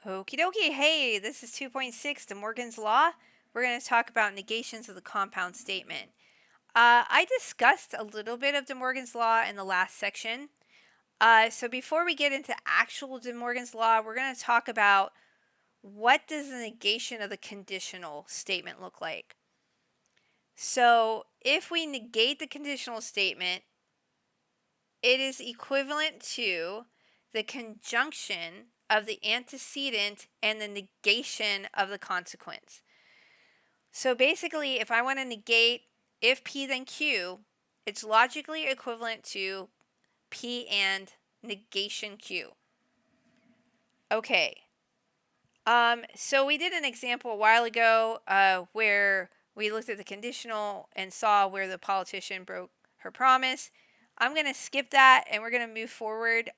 Okie dokie. Hey, this is 2.6, De Morgan's Law. We're going to talk about negations of the compound statement. I discussed a little bit of De Morgan's Law in the last section. So before we get into actual De Morgan's Law, we're going to talk about what does the negation of the conditional statement look like. So if we negate the conditional statement, it is equivalent to the conjunction of the antecedent and the negation of the consequence. So basically, if I want to negate if P then Q, it's logically equivalent to P and negation Q. Okay. So we did an example a while ago where we looked at the conditional and saw where the politician broke her promise. I'm going to skip that and we're going to move forward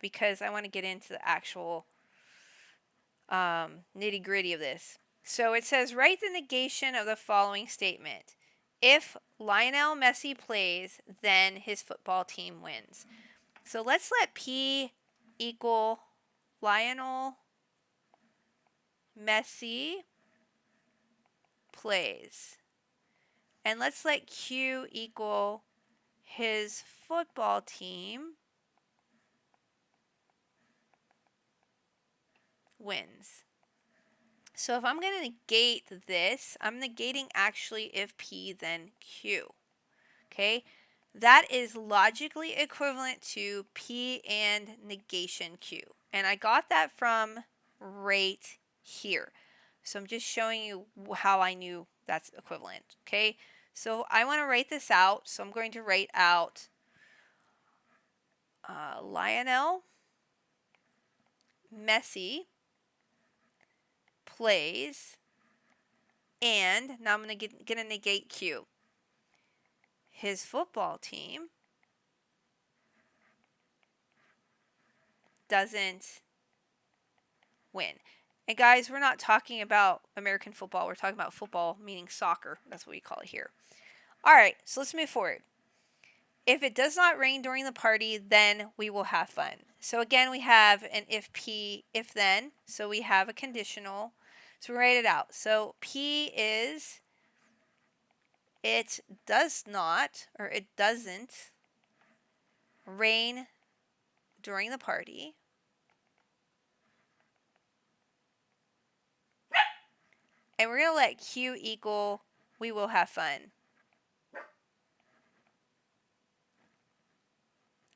because I want to get into the actual nitty gritty of this. So it says, write the negation of the following statement. If Lionel Messi plays, then his football team wins. So let's let P equal Lionel Messi plays. And let's let Q equal his football team wins. So if I'm going to negate this, I'm negating actually if P then Q. Okay? That is logically equivalent to P and negation Q. And I got that from right here. So I'm just showing you how I knew that's equivalent. Okay? So I want to write this out. So I'm going to write out Lionel Messi plays, and now I'm going to negate Q. His football team doesn't win. And guys, we're not talking about American football. We're talking about football, meaning soccer. That's what we call it here. All right, so let's move forward. If it does not rain during the party, then we will have fun. So again, we have an if P, if then. So we have a conditional. So we write it out. So P is it does not, or it doesn't rain during the party. And we're going to let Q equal we will have fun.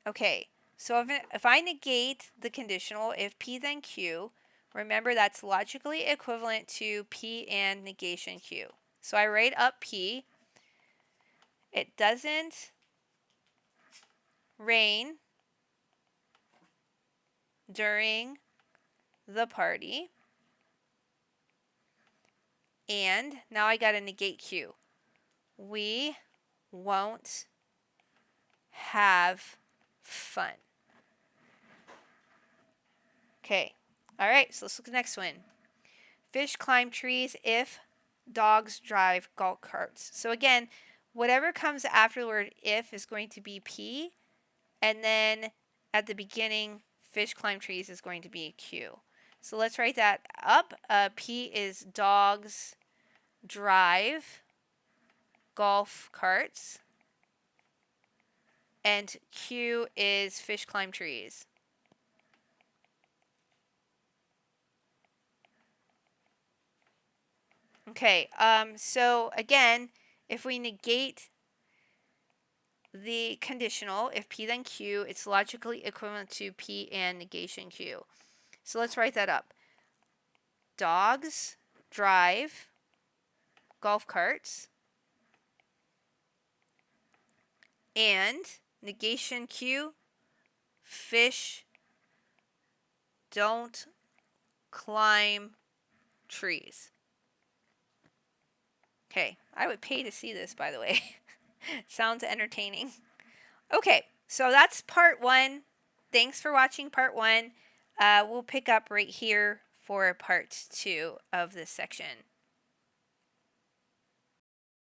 Okay, so if I negate the conditional, if P then Q, remember that's logically equivalent to P and negation Q. So I write up P. It doesn't rain during the party. And now I got to negate Q. We won't have fun. Okay. All right, so let's look at the next one. Fish climb trees if dogs drive golf carts. So again, whatever comes after the word if is going to be P, and then at the beginning, fish climb trees is going to be Q. So let's write that up. P is dogs drive golf carts, and Q is fish climb trees. Okay, so again, if we negate the conditional, if P then Q, it's logically equivalent to P and negation Q. So let's write that up. Dogs drive golf carts, and negation Q, fish don't climb trees. Okay, I would pay to see this, by the way. Sounds entertaining. Okay, so that's part 1. Thanks for watching part 1. We'll pick up right here for part 2 of this section.